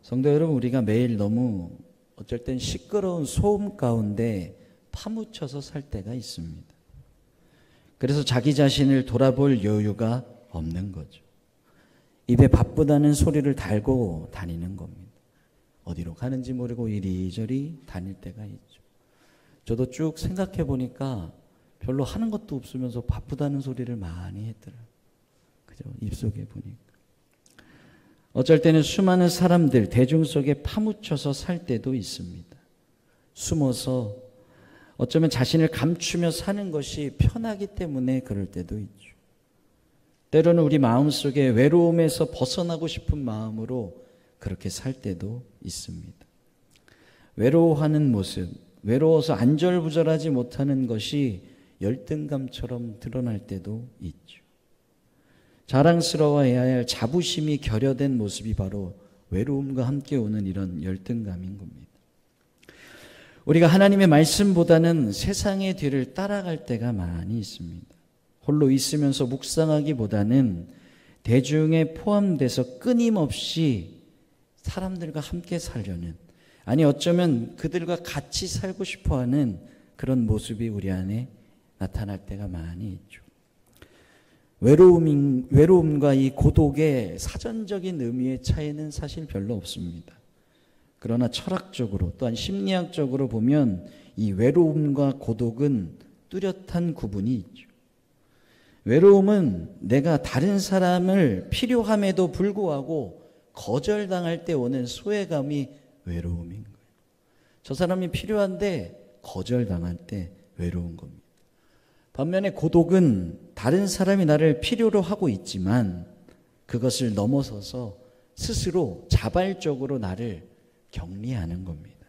성도 여러분, 우리가 매일 너무 어쩔 땐 시끄러운 소음 가운데 파묻혀서 살 때가 있습니다. 그래서 자기 자신을 돌아볼 여유가 없는 거죠. 입에 바쁘다는 소리를 달고 다니는 겁니다. 어디로 가는지 모르고 이리저리 다닐 때가 있죠. 저도 쭉 생각해 보니까 별로 하는 것도 없으면서 바쁘다는 소리를 많이 했더라고요. 그죠? 입속에 보니까. 어쩔 때는 수많은 사람들, 대중 속에 파묻혀서 살 때도 있습니다. 숨어서 어쩌면 자신을 감추며 사는 것이 편하기 때문에 그럴 때도 있죠. 때로는 우리 마음속에 외로움에서 벗어나고 싶은 마음으로 그렇게 살 때도 있습니다. 외로워하는 모습, 외로워서 안절부절하지 못하는 것이 열등감처럼 드러날 때도 있죠. 자랑스러워해야 할 자부심이 결여된 모습이 바로 외로움과 함께 오는 이런 열등감인 겁니다. 우리가 하나님의 말씀보다는 세상의 뒤를 따라갈 때가 많이 있습니다. 홀로 있으면서 묵상하기보다는 대중에 포함돼서 끊임없이 사람들과 함께 살려는, 아니 어쩌면 그들과 같이 살고 싶어하는 그런 모습이 우리 안에 나타날 때가 많이 있죠. 외로움과 이 고독의 사전적인 의미의 차이는 사실 별로 없습니다. 그러나 철학적으로 또한 심리학적으로 보면 이 외로움과 고독은 뚜렷한 구분이 있죠. 외로움은 내가 다른 사람을 필요함에도 불구하고 거절당할 때 오는 소외감이 외로움인 거예요. 저 사람이 필요한데 거절당할 때 외로운 겁니다. 반면에 고독은 다른 사람이 나를 필요로 하고 있지만 그것을 넘어서서 스스로 자발적으로 나를 격리하는 겁니다.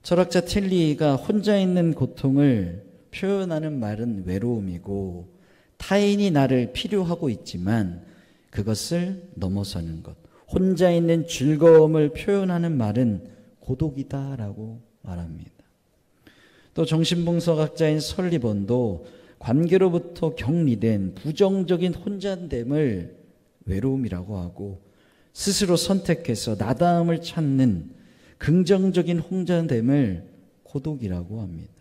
철학자 틸리가 혼자 있는 고통을 표현하는 말은 외로움이고, 타인이 나를 필요하고 있지만 그것을 넘어서는 것, 혼자 있는 즐거움을 표현하는 말은 고독이다라고 말합니다. 또 정신분석학자인 설리번도 관계로부터 격리된 부정적인 혼자됨을 외로움이라고 하고, 스스로 선택해서 나다움을 찾는 긍정적인 혼자됨을 고독이라고 합니다.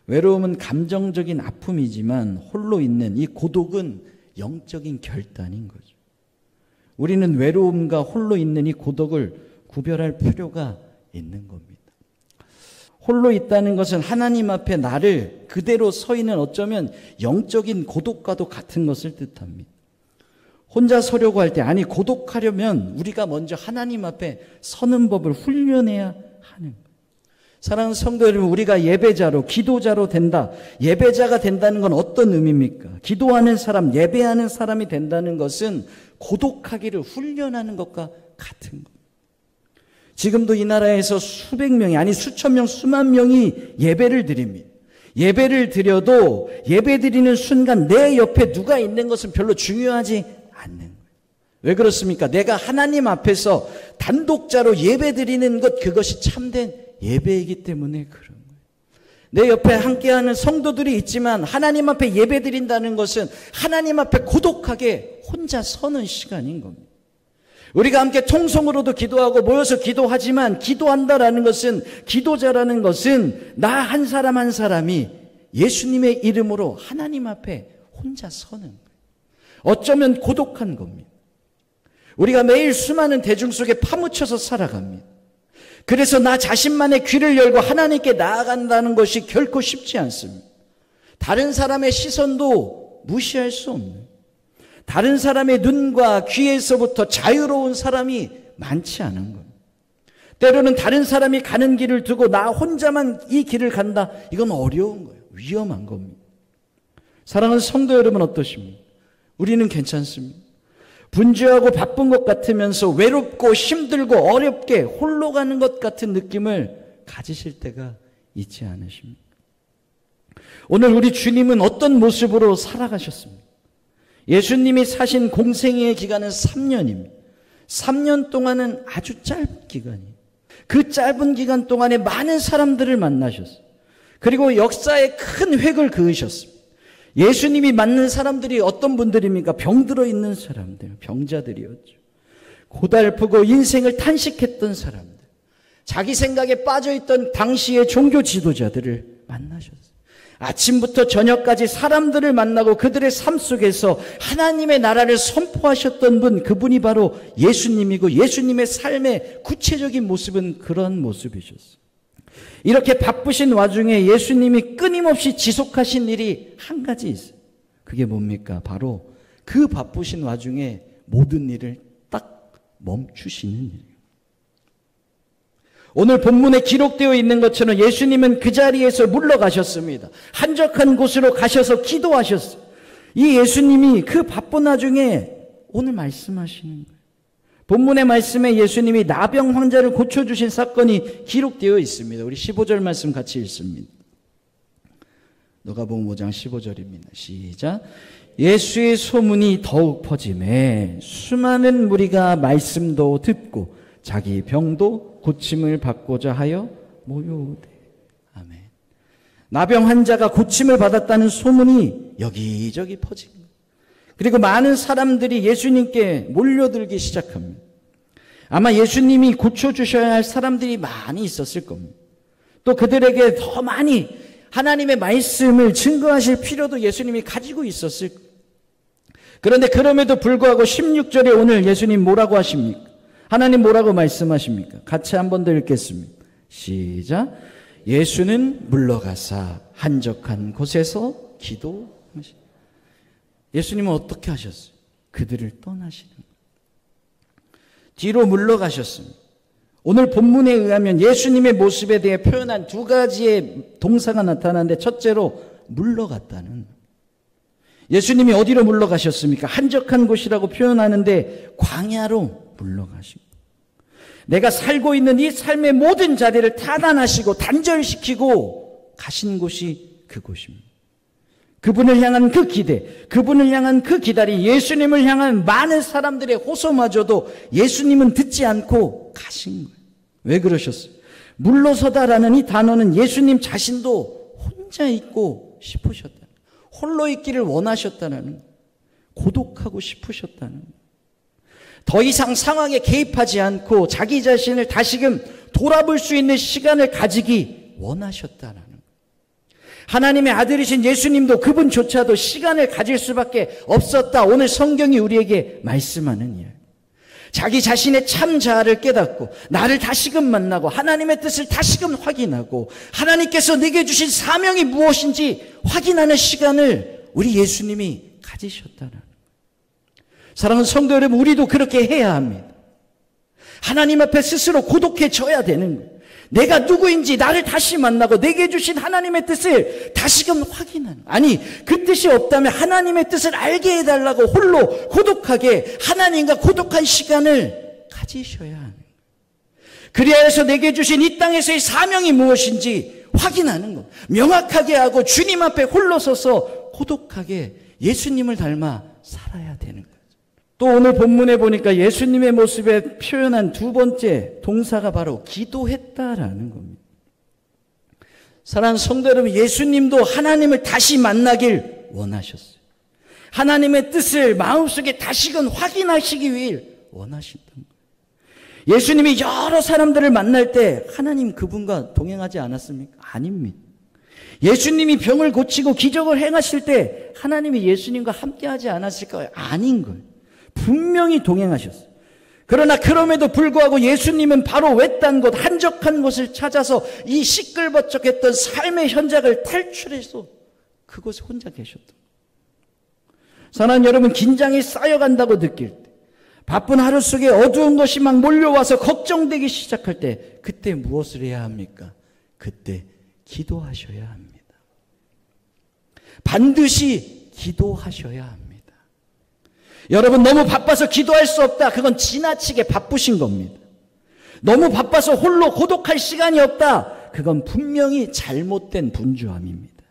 외로움은 감정적인 아픔이지만 홀로 있는 이 고독은 영적인 결단인 거죠. 우리는 외로움과 홀로 있는 이 고독을 구별할 필요가 있는 겁니다. 홀로 있다는 것은 하나님 앞에 나를 그대로 서 있는 어쩌면 영적인 고독과도 같은 것을 뜻합니다. 혼자 서려고 할 때, 아니 고독하려면 우리가 먼저 하나님 앞에 서는 법을 훈련해야 하는 거예요. 사랑하는 성도 여러분, 우리가 예배자로, 기도자로 된다. 예배자가 된다는 건 어떤 의미입니까? 기도하는 사람, 예배하는 사람이 된다는 것은 고독하기를 훈련하는 것과 같은 것. 지금도 이 나라에서 수백 명이, 아니 수천 명, 수만 명이 예배를 드립니다. 예배를 드려도 예배 드리는 순간 내 옆에 누가 있는 것은 별로 중요하지 않는 거예요. 왜 그렇습니까? 내가 하나님 앞에서 단독자로 예배 드리는 것, 그것이 참된 예배이기 때문에 그런 거예요. 내 옆에 함께하는 성도들이 있지만 하나님 앞에 예배 드린다는 것은 하나님 앞에 고독하게 혼자 서는 시간인 겁니다. 우리가 함께 통성으로도 기도하고 모여서 기도하지만, 기도한다라는 것은, 기도자라는 것은 나 한 사람 한 사람이 예수님의 이름으로 하나님 앞에 혼자 서는 거예요. 어쩌면 고독한 겁니다. 우리가 매일 수많은 대중 속에 파묻혀서 살아갑니다. 그래서 나 자신만의 귀를 열고 하나님께 나아간다는 것이 결코 쉽지 않습니다. 다른 사람의 시선도 무시할 수 없는, 다른 사람의 눈과 귀에서부터 자유로운 사람이 많지 않은 겁니다. 때로는 다른 사람이 가는 길을 두고 나 혼자만 이 길을 간다. 이건 어려운 거예요. 위험한 겁니다. 사랑하는 성도 여러분, 어떠십니까? 우리는 괜찮습니다. 분주하고 바쁜 것 같으면서 외롭고 힘들고 어렵게 홀로 가는 것 같은 느낌을 가지실 때가 있지 않으십니까? 오늘 우리 주님은 어떤 모습으로 살아가셨습니까? 예수님이 사신 공생애의 기간은 3년입니다. 3년 동안은 아주 짧은 기간이에요. 그 짧은 기간 동안에 많은 사람들을 만나셨어요. 그리고 역사에 큰 획을 그으셨습니다. 예수님이 만난 사람들이 어떤 분들입니까? 병들어 있는 사람들, 병자들이었죠. 고달프고 인생을 탄식했던 사람들, 자기 생각에 빠져있던 당시의 종교 지도자들을 만나셨어요. 아침부터 저녁까지 사람들을 만나고 그들의 삶 속에서 하나님의 나라를 선포하셨던 분, 그분이 바로 예수님이고, 예수님의 삶의 구체적인 모습은 그런 모습이셨어요. 이렇게 바쁘신 와중에 예수님이 끊임없이 지속하신 일이 한 가지 있어요. 그게 뭡니까? 바로 그 바쁘신 와중에 모든 일을 딱 멈추시는 일이에요. 오늘 본문에 기록되어 있는 것처럼 예수님은 그 자리에서 물러가셨습니다. 한적한 곳으로 가셔서 기도하셨어요. 이 예수님이 그 바쁜 와중에 오늘 말씀하시는 거예요. 본문의 말씀에 예수님이 나병 환자를 고쳐주신 사건이 기록되어 있습니다. 우리 15절 말씀 같이 읽습니다. 누가복음 5장 15절입니다. 시작. 예수의 소문이 더욱 퍼지매 수많은 무리가 말씀도 듣고 자기 병도 고침을 받고자 하여 모여오되. 아멘. 나병 환자가 고침을 받았다는 소문이 여기저기 퍼진 거예요. 그리고 많은 사람들이 예수님께 몰려들기 시작합니다. 아마 예수님이 고쳐주셔야 할 사람들이 많이 있었을 겁니다. 또 그들에게 더 많이 하나님의 말씀을 증거하실 필요도 예수님이 가지고 있었을 거예요. 그런데 그럼에도 불구하고 16절에 오늘 예수님 뭐라고 하십니까? 하나님 뭐라고 말씀하십니까? 같이 한 번 더 읽겠습니다. 시작. 예수는 물러가사 한적한 곳에서 기도하시니. 예수님은 어떻게 하셨어요? 그들을 떠나시는 거예요. 뒤로 물러가셨습니다. 오늘 본문에 의하면 예수님의 모습에 대해 표현한 두 가지의 동사가 나타나는데, 첫째로 물러갔다는 거예요. 예수님이 어디로 물러가셨습니까? 한적한 곳이라고 표현하는데 광야로 물러가시고, 내가 살고 있는 이 삶의 모든 자리를 타단하시고 단절시키고 가신 곳이 그곳입니다. 그분을 향한 그 기대, 그분을 향한 그 기다림, 예수님을 향한 많은 사람들의 호소마저도 예수님은 듣지 않고 가신 거예요. 왜 그러셨어요? 물러서다라는 이 단어는 예수님 자신도 혼자 있고 싶으셨다, 홀로 있기를 원하셨다는 거예요. 고독하고 싶으셨다는 거예요. 더 이상 상황에 개입하지 않고 자기 자신을 다시금 돌아볼 수 있는 시간을 가지기 원하셨다는 거예요. 하나님의 아들이신 예수님도 그분조차도 시간을 가질 수밖에 없었다. 오늘 성경이 우리에게 말씀하는 이야기. 자기 자신의 참 자아를 깨닫고 나를 다시금 만나고 하나님의 뜻을 다시금 확인하고 하나님께서 내게 주신 사명이 무엇인지 확인하는 시간을 우리 예수님이 가지셨다는 거예요. 사랑하는 성도 여러분, 우리도 그렇게 해야 합니다. 하나님 앞에 스스로 고독해져야 되는 거예요. 내가 누구인지 나를 다시 만나고 내게 주신 하나님의 뜻을 다시금 확인하는, 아니 그 뜻이 없다면 하나님의 뜻을 알게 해달라고 홀로 고독하게 하나님과 고독한 시간을 가지셔야 하는 거예요. 그래야 해서 내게 주신 이 땅에서의 사명이 무엇인지 확인하는 것, 명확하게 하고 주님 앞에 홀로 서서 고독하게 예수님을 닮아 살아야 되는 거예요. 또 오늘 본문에 보니까 예수님의 모습에 표현한 두 번째 동사가 바로 기도했다라는 겁니다. 사랑하는 성도 여러분, 예수님도 하나님을 다시 만나길 원하셨어요. 하나님의 뜻을 마음속에 다시금 확인하시기 위해 원하셨던 거예요. 예수님이 여러 사람들을 만날 때 하나님 그분과 동행하지 않았습니까? 아닙니다. 예수님이 병을 고치고 기적을 행하실 때 하나님이 예수님과 함께하지 않았을까요? 아닌 거예요. 분명히 동행하셨어요. 그러나 그럼에도 불구하고 예수님은 바로 외딴 곳, 한적한 곳을 찾아서 이 시끌벅적했던 삶의 현장을 탈출해서 그곳에 혼자 계셨던 거예요. 사랑하는 여러분, 긴장이 쌓여간다고 느낄 때, 바쁜 하루 속에 어두운 것이 막 몰려와서 걱정되기 시작할 때, 그때 무엇을 해야 합니까? 그때 기도하셔야 합니다. 반드시 기도하셔야 합니다. 여러분, 너무 바빠서 기도할 수 없다. 그건 지나치게 바쁘신 겁니다. 너무 바빠서 홀로 고독할 시간이 없다. 그건 분명히 잘못된 분주함입니다.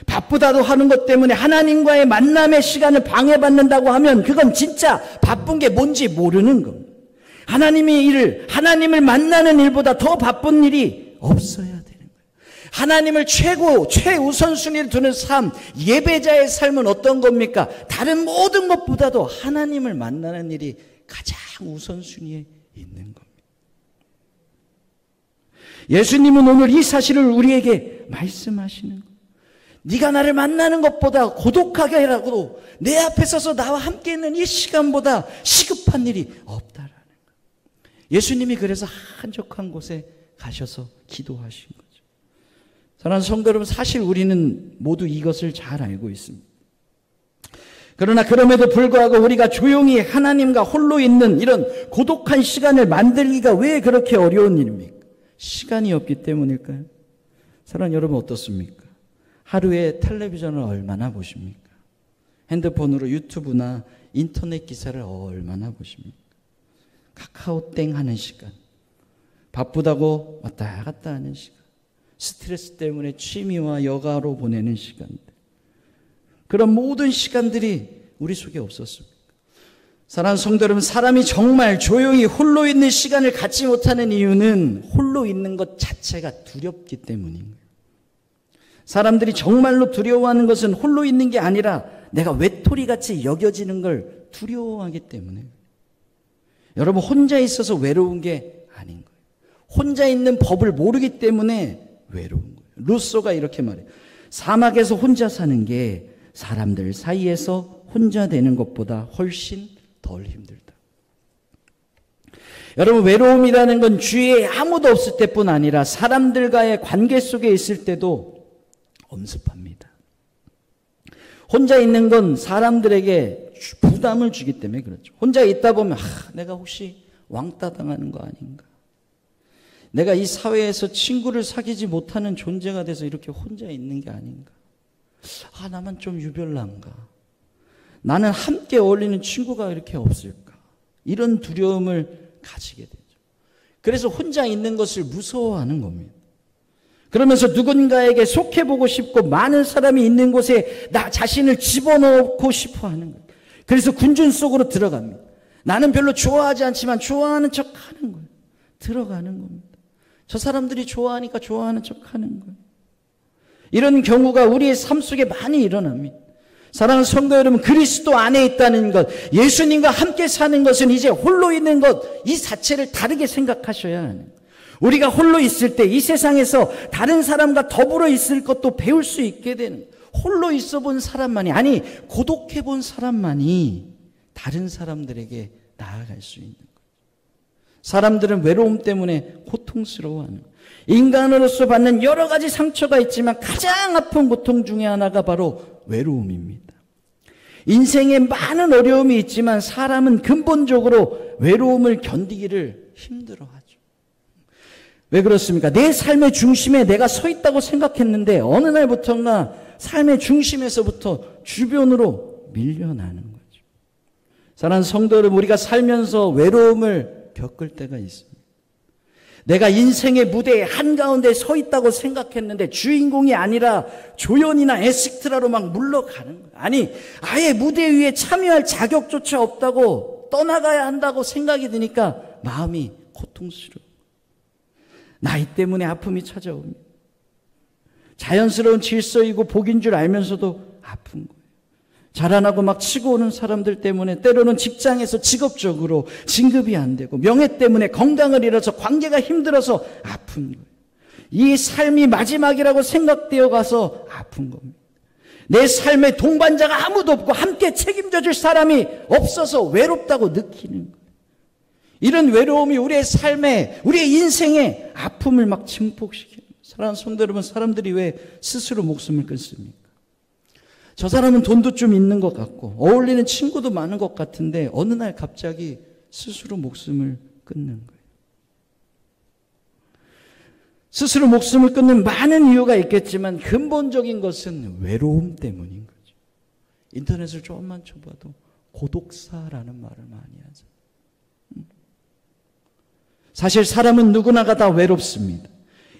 바쁘다도 하는 것 때문에 하나님과의 만남의 시간을 방해받는다고 하면 그건 진짜 바쁜 게 뭔지 모르는 겁니다. 하나님을 만나는 일보다 더 바쁜 일이 없어야 되는 거예요. 하나님을 최우선순위를 두는 삶, 예배자의 삶은 어떤 겁니까? 다른 모든 것보다도 하나님을 만나는 일이 가장 우선순위에 있는 겁니다. 예수님은 오늘 이 사실을 우리에게 말씀하시는 거예요. 네가 나를 만나는 것보다 고독하게 하라고 내 앞에 서서 나와 함께 있는 이 시간보다 시급한 일이 없다라는 거예요. 예수님이 그래서 한적한 곳에 가셔서 기도하신 거죠. 사랑하는 성도 여러분, 사실 우리는 모두 이것을 잘 알고 있습니다. 그러나 그럼에도 불구하고 우리가 조용히 하나님과 홀로 있는 이런 고독한 시간을 만들기가 왜 그렇게 어려운 일입니까? 시간이 없기 때문일까요? 사랑하는 여러분, 어떻습니까? 하루에 텔레비전을 얼마나 보십니까? 핸드폰으로 유튜브나 인터넷 기사를 얼마나 보십니까? 카카오땡 하는 시간, 바쁘다고 왔다 갔다 하는 시간, 스트레스 때문에 취미와 여가로 보내는 시간들, 그런 모든 시간들이 우리 속에 없었습니까? 사랑하는 성도 여러분, 사람이 정말 조용히 홀로 있는 시간을 갖지 못하는 이유는 홀로 있는 것 자체가 두렵기 때문인 거예요. 사람들이 정말로 두려워하는 것은 홀로 있는 게 아니라 내가 외톨이같이 여겨지는 걸 두려워하기 때문에. 여러분, 혼자 있어서 외로운 게 아닌 거예요. 혼자 있는 법을 모르기 때문에 외로운 거예요. 루소가 이렇게 말해요. 사막에서 혼자 사는 게 사람들 사이에서 혼자 되는 것보다 훨씬 덜 힘들다. 여러분, 외로움이라는 건 주위에 아무도 없을 때뿐 아니라 사람들과의 관계 속에 있을 때도 엄습합니다. 혼자 있는 건 사람들에게 부담을 주기 때문에 그렇죠. 혼자 있다 보면 내가 혹시 왕따 당하는 거 아닌가? 내가 이 사회에서 친구를 사귀지 못하는 존재가 돼서 이렇게 혼자 있는 게 아닌가? 나만 좀 유별난가? 나는 함께 어울리는 친구가 이렇게 없을까? 이런 두려움을 가지게 되죠. 그래서 혼자 있는 것을 무서워하는 겁니다. 그러면서 누군가에게 속해보고 싶고 많은 사람이 있는 곳에 나 자신을 집어넣고 싶어 하는 거예요. 그래서 군중 속으로 들어갑니다. 나는 별로 좋아하지 않지만 좋아하는 척 하는 거예요. 들어가는 겁니다. 저 사람들이 좋아하니까 좋아하는 척 하는 거예요. 이런 경우가 우리의 삶 속에 많이 일어납니다. 사랑하는 성도 여러분, 그리스도 안에 있다는 것, 예수님과 함께 사는 것은 이제 홀로 있는 것, 이 자체를 다르게 생각하셔야 하는 거예요. 우리가 홀로 있을 때 이 세상에서 다른 사람과 더불어 있을 것도 배울 수 있게 되는, 홀로 있어 본 사람만이, 아니 고독해 본 사람만이 다른 사람들에게 나아갈 수 있는 거예요. 사람들은 외로움 때문에 고통스러워하는 거예요. 인간으로서 받는 여러 가지 상처가 있지만 가장 아픈 고통 중에 하나가 바로 외로움입니다. 인생에 많은 어려움이 있지만 사람은 근본적으로 외로움을 견디기를 힘들어하죠. 왜 그렇습니까? 내 삶의 중심에 내가 서 있다고 생각했는데 어느 날부터인가 삶의 중심에서부터 주변으로 밀려나는 거죠. 사랑하는 성도 여러분, 우리가 살면서 외로움을 겪을 때가 있습니다. 내가 인생의 무대에 한가운데 서 있다고 생각했는데 주인공이 아니라 조연이나 에스트라로 막 물러가는 거예요. 아니, 아예 무대 위에 참여할 자격조차 없다고 떠나가야 한다고 생각이 드니까 마음이 고통스러워요. 나이 때문에 아픔이 찾아옵니다. 자연스러운 질서이고 복인 줄 알면서도 아픈 거예요. 자라나고 막 치고 오는 사람들 때문에 때로는 직장에서 직업적으로 진급이 안 되고 명예 때문에 건강을 잃어서 관계가 힘들어서 아픈 거예요. 이 삶이 마지막이라고 생각되어 가서 아픈 겁니다. 내 삶의 동반자가 아무도 없고 함께 책임져 줄 사람이 없어서 외롭다고 느끼는 거예요. 이런 외로움이 우리의 삶에, 우리의 인생에 아픔을 막 증폭시키는 거예요. 사랑하는 성도 여러분, 사람들이 왜 스스로 목숨을 끊습니까? 저 사람은 돈도 좀 있는 것 같고 어울리는 친구도 많은 것 같은데 어느 날 갑자기 스스로 목숨을 끊는 거예요. 스스로 목숨을 끊는 많은 이유가 있겠지만 근본적인 것은 외로움 때문인 거죠. 인터넷을 조금만 쳐봐도 고독사라는 말을 많이 하죠. 사실 사람은 누구나가 다 외롭습니다.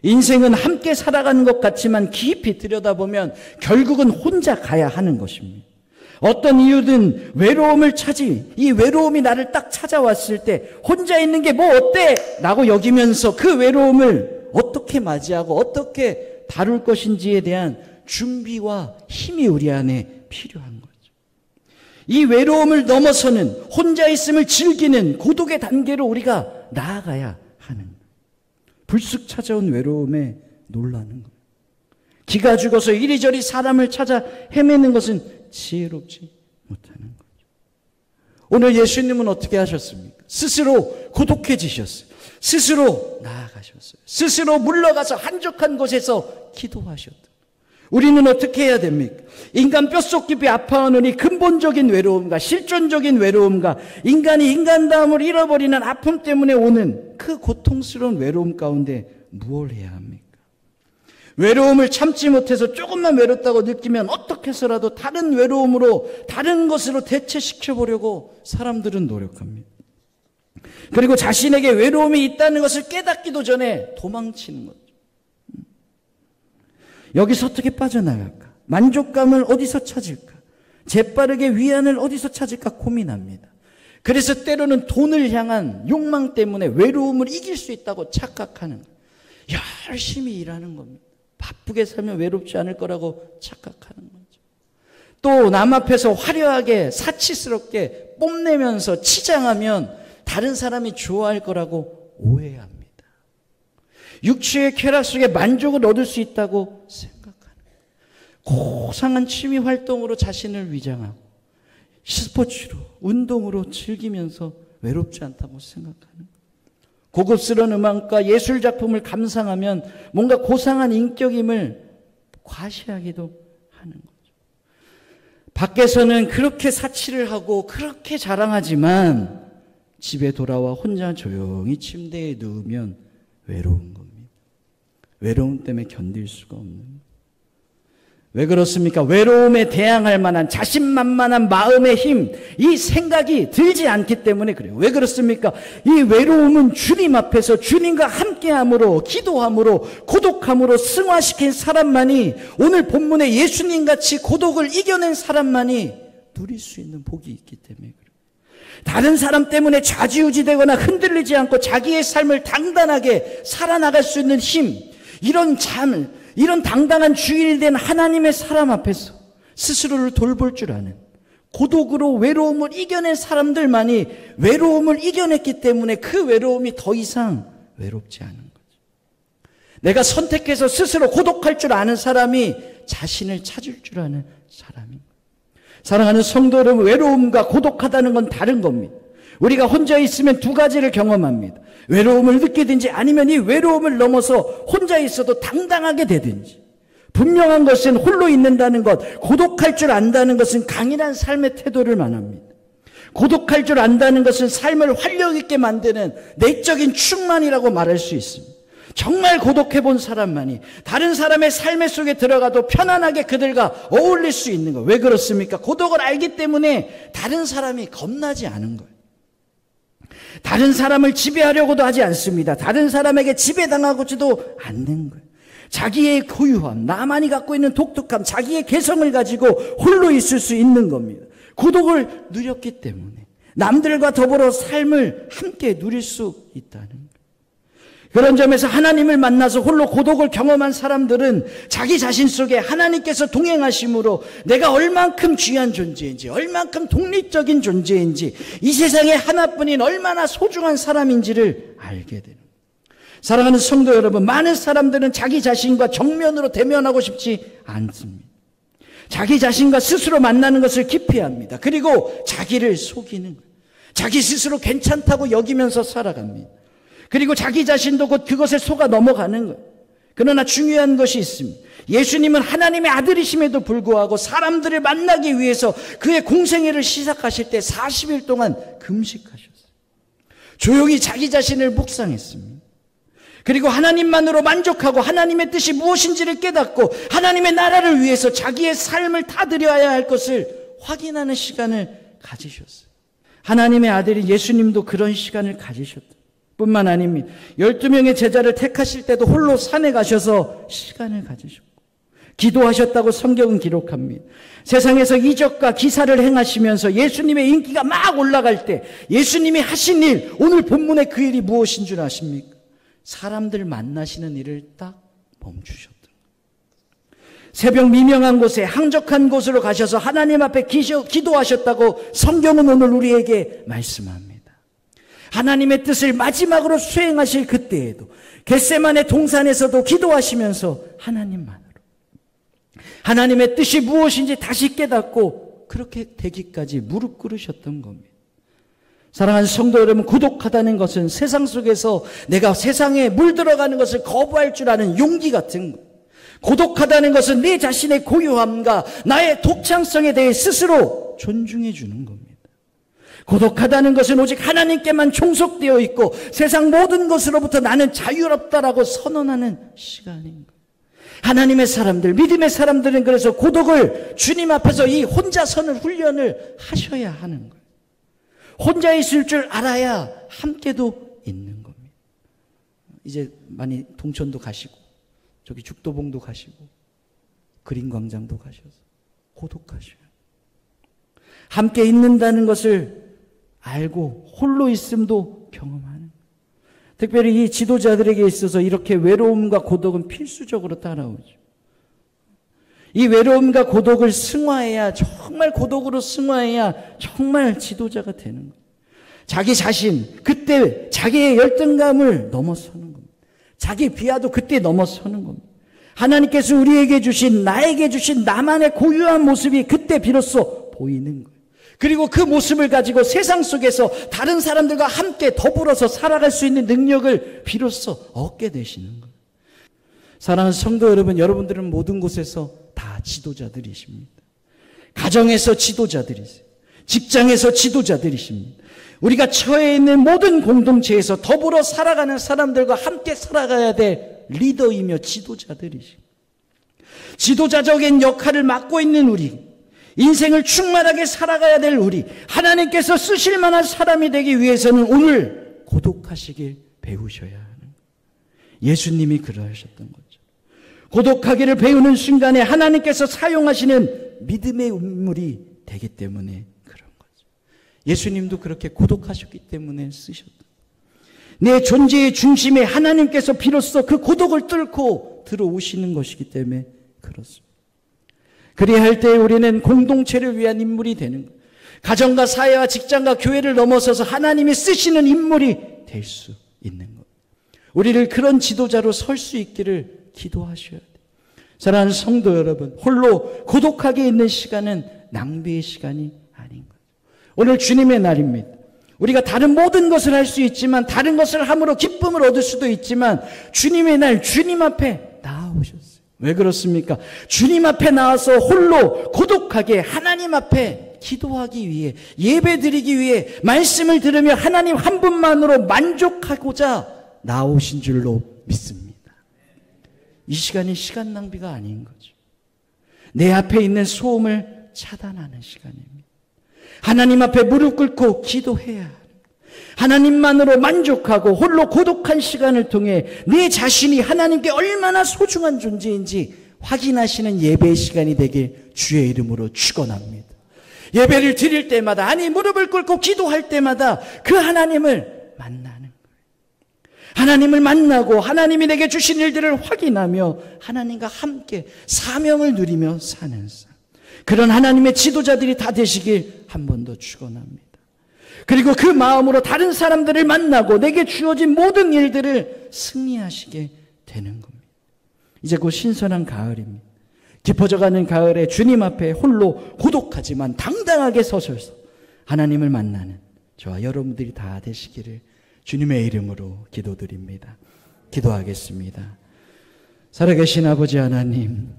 인생은 함께 살아가는 것 같지만 깊이 들여다보면 결국은 혼자 가야 하는 것입니다. 어떤 이유든 외로움을 이 외로움이 나를 딱 찾아왔을 때 혼자 있는 게 뭐 어때? 라고 여기면서 그 외로움을 어떻게 맞이하고 어떻게 다룰 것인지에 대한 준비와 힘이 우리 안에 필요한 거죠. 이 외로움을 넘어서는 혼자 있음을 즐기는 고독의 단계로 우리가 나아가야 하는 거예요. 불쑥 찾아온 외로움에 놀라는 거예요. 기가 죽어서 이리저리 사람을 찾아 헤매는 것은 지혜롭지 못하는 거죠. 오늘 예수님은 어떻게 하셨습니까? 스스로 고독해지셨어요. 스스로 나아가셨어요. 스스로 물러가서 한적한 곳에서 기도하셨다. 우리는 어떻게 해야 됩니까? 인간 뼛속 깊이 아파하는 이 근본적인 외로움과 실존적인 외로움과 인간이 인간다움을 잃어버리는 아픔 때문에 오는 그 고통스러운 외로움 가운데 무엇을 해야 합니까? 외로움을 참지 못해서 조금만 외롭다고 느끼면 어떻게 해서라도 다른 외로움으로, 다른 것으로 대체시켜 보려고 사람들은 노력합니다. 그리고 자신에게 외로움이 있다는 것을 깨닫기도 전에 도망치는 거죠. 여기서 어떻게 빠져나갈까? 만족감을 어디서 찾을까? 재빠르게 위안을 어디서 찾을까 고민합니다. 그래서 때로는 돈을 향한 욕망 때문에 외로움을 이길 수 있다고 착각하는 거예요. 열심히 일하는 겁니다. 바쁘게 살면 외롭지 않을 거라고 착각하는 거죠. 또 남 앞에서 화려하게 사치스럽게 뽐내면서 치장하면 다른 사람이 좋아할 거라고 오해합니다. 육체의 쾌락 속에 만족을 얻을 수 있다고 생각하는 거예요. 고상한 취미 활동으로 자신을 위장하고 스포츠로, 운동으로 즐기면서 외롭지 않다고 생각하는 거예요. 고급스러운 음악과 예술작품을 감상하면 뭔가 고상한 인격임을 과시하기도 하는 거죠. 밖에서는 그렇게 사치를 하고 그렇게 자랑하지만 집에 돌아와 혼자 조용히 침대에 누우면 외로운 겁니다. 외로움 때문에 견딜 수가 없는 거예요. 왜 그렇습니까? 외로움에 대항할 만한 자신만만한 마음의 힘, 이 생각이 들지 않기 때문에 그래요. 왜 그렇습니까? 이 외로움은 주님 앞에서 주님과 함께함으로, 기도함으로, 고독함으로 승화시킨 사람만이, 오늘 본문에 예수님같이 고독을 이겨낸 사람만이 누릴 수 있는 복이 있기 때문에 그래요. 다른 사람 때문에 좌지우지되거나 흔들리지 않고 자기의 삶을 당당하게 살아나갈 수 있는 힘, 이런 당당한 주인이 된 하나님의 사람 앞에서 스스로를 돌볼 줄 아는, 고독으로 외로움을 이겨낸 사람들만이 외로움을 이겨냈기 때문에 그 외로움이 더 이상 외롭지 않은 거죠. 내가 선택해서 스스로 고독할 줄 아는 사람이 자신을 찾을 줄 아는 사람입니다. 사랑하는 성도 여러분, 외로움과 고독하다는 건 다른 겁니다. 우리가 혼자 있으면 두 가지를 경험합니다. 외로움을 느끼든지 아니면 이 외로움을 넘어서 혼자 있어도 당당하게 되든지. 분명한 것은 홀로 있는다는 것, 고독할 줄 안다는 것은 강인한 삶의 태도를 말합니다. 고독할 줄 안다는 것은 삶을 활력 있게 만드는 내적인 충만이라고 말할 수 있습니다. 정말 고독해 본 사람만이 다른 사람의 삶 속에 들어가도 편안하게 그들과 어울릴 수 있는 거예요. 왜 그렇습니까? 고독을 알기 때문에 다른 사람이 겁나지 않은 거예요. 다른 사람을 지배하려고도 하지 않습니다. 다른 사람에게 지배당하고지도 않는 거예요. 자기의 고유함, 나만이 갖고 있는 독특함, 자기의 개성을 가지고 홀로 있을 수 있는 겁니다. 고독을 누렸기 때문에 남들과 더불어 삶을 함께 누릴 수 있다는 거예요. 그런 점에서 하나님을 만나서 홀로 고독을 경험한 사람들은 자기 자신 속에 하나님께서 동행하심으로 내가 얼만큼 귀한 존재인지, 얼만큼 독립적인 존재인지, 이 세상에 하나뿐인 얼마나 소중한 사람인지를 알게 되는 거예요. 사랑하는 성도 여러분, 많은 사람들은 자기 자신과 정면으로 대면하고 싶지 않습니다. 자기 자신과 스스로 만나는 것을 기피합니다. 그리고 자기를 속이는 거예요. 자기 스스로 괜찮다고 여기면서 살아갑니다. 그리고 자기 자신도 곧 그것에 속아 넘어가는 거예요. 그러나 중요한 것이 있습니다. 예수님은 하나님의 아들이심에도 불구하고 사람들을 만나기 위해서 그의 공생애를 시작하실 때 40일 동안 금식하셨어요. 조용히 자기 자신을 묵상했습니다. 그리고 하나님만으로 만족하고 하나님의 뜻이 무엇인지를 깨닫고 하나님의 나라를 위해서 자기의 삶을 다드려야 할 것을 확인하는 시간을 가지셨어요. 하나님의 아들인 예수님도 그런 시간을 가지셨다. 뿐만 아닙니다. 12명의 제자를 택하실 때도 홀로 산에 가셔서 시간을 가지셨고 기도하셨다고 성경은 기록합니다. 세상에서 이적과 기사를 행하시면서 예수님의 인기가 막 올라갈 때 예수님이 하신 일, 오늘 본문의 그 일이 무엇인 줄 아십니까? 사람들 만나시는 일을 딱 멈추셨던 거예요. 새벽 미명한 곳에 항적한 곳으로 가셔서 하나님 앞에 기도하셨다고 성경은 오늘 우리에게 말씀합니다. 하나님의 뜻을 마지막으로 수행하실 그때에도 겟세마네 동산에서도 기도하시면서 하나님의 뜻이 무엇인지 다시 깨닫고 그렇게 되기까지 무릎 꿇으셨던 겁니다. 사랑하는 성도 여러분, 고독하다는 것은 세상 속에서 내가 세상에 물들어가는 것을 거부할 줄 아는 용기 같은 것. 고독하다는 것은 내 자신의 고유함과 나의 독창성에 대해 스스로 존중해 주는 겁니다. 고독하다는 것은 오직 하나님께만 종속되어 있고 세상 모든 것으로부터 나는 자유롭다라고 선언하는 시간인 거예요. 하나님의 사람들, 믿음의 사람들은 그래서 고독을 주님 앞에서 이 혼자 서는 훈련을 하셔야 하는 거예요. 혼자 있을 줄 알아야 함께도 있는 겁니다. 이제 많이 동천도 가시고 저기 죽도봉도 가시고 그린광장도 가셔서 고독하셔요. 함께 있는다는 것을 알고 홀로 있음도 경험하는, 특별히 이 지도자들에게 있어서 이렇게 외로움과 고독은 필수적으로 따라오죠. 이 외로움과 고독을 승화해야, 정말 고독으로 승화해야 정말 지도자가 되는 거예요. 자기 자신, 그때 자기의 열등감을 넘어서는 겁니다. 자기 비하도 그때 넘어서는 겁니다. 하나님께서 우리에게 주신, 나에게 주신 나만의 고유한 모습이 그때 비로소 보이는 거예요. 그리고 그 모습을 가지고 세상 속에서 다른 사람들과 함께 더불어서 살아갈 수 있는 능력을 비로소 얻게 되시는 거예요. 사랑하는 성도 여러분, 여러분들은 모든 곳에서 다 지도자들이십니다. 가정에서 지도자들이세요. 직장에서 지도자들이십니다. 우리가 처해 있는 모든 공동체에서 더불어 살아가는 사람들과 함께 살아가야 될 리더이며 지도자들이십니다. 지도자적인 역할을 맡고 있는 우리, 인생을 충만하게 살아가야 될 우리, 하나님께서 쓰실 만한 사람이 되기 위해서는 오늘 고독하시길 배우셔야 하는 거예요. 예수님이 그러하셨던 거죠. 고독하기를 배우는 순간에 하나님께서 사용하시는 믿음의 인물이 되기 때문에 그런 거죠. 예수님도 그렇게 고독하셨기 때문에 쓰셨다. 내 존재의 중심에 하나님께서 비로소 그 고독을 뚫고 들어오시는 것이기 때문에 그렇습니다. 그리야 할 때 우리는 공동체를 위한 인물이 되는 거예요. 가정과 사회와 직장과 교회를 넘어서서 하나님이 쓰시는 인물이 될 수 있는 거예요. 우리를 그런 지도자로 설 수 있기를 기도하셔야 돼요. 사랑하는 성도 여러분, 홀로 고독하게 있는 시간은 낭비의 시간이 아닌 거예요. 오늘 주님의 날입니다. 우리가 다른 모든 것을 할 수 있지만, 다른 것을 함으로 기쁨을 얻을 수도 있지만, 주님의 날, 주님 앞에 나아오셨어요. 왜 그렇습니까? 주님 앞에 나와서 홀로 고독하게 하나님 앞에 기도하기 위해, 예배드리기 위해, 말씀을 들으며 하나님 한 분만으로 만족하고자 나오신 줄로 믿습니다. 이 시간이 시간 낭비가 아닌 거죠. 내 앞에 있는 소음을 차단하는 시간입니다. 하나님 앞에 무릎 꿇고 기도해야 합니다. 하나님만으로 만족하고 홀로 고독한 시간을 통해 내 자신이 하나님께 얼마나 소중한 존재인지 확인하시는 예배의 시간이 되길 주의 이름으로 축원합니다. 예배를 드릴 때마다, 아니 무릎을 꿇고 기도할 때마다 그 하나님을 만나는 거예요. 하나님을 만나고 하나님이 내게 주신 일들을 확인하며 하나님과 함께 사명을 누리며 사는 삶, 그런 하나님의 지도자들이 다 되시길 한 번 더 축원합니다. 그리고 그 마음으로 다른 사람들을 만나고 내게 주어진 모든 일들을 승리하시게 되는 겁니다. 이제 곧 신선한 가을입니다. 깊어져가는 가을에 주님 앞에 홀로 고독하지만 당당하게 서셔서 하나님을 만나는 저와 여러분들이 다 되시기를 주님의 이름으로 기도드립니다. 기도하겠습니다. 살아계신 아버지 하나님,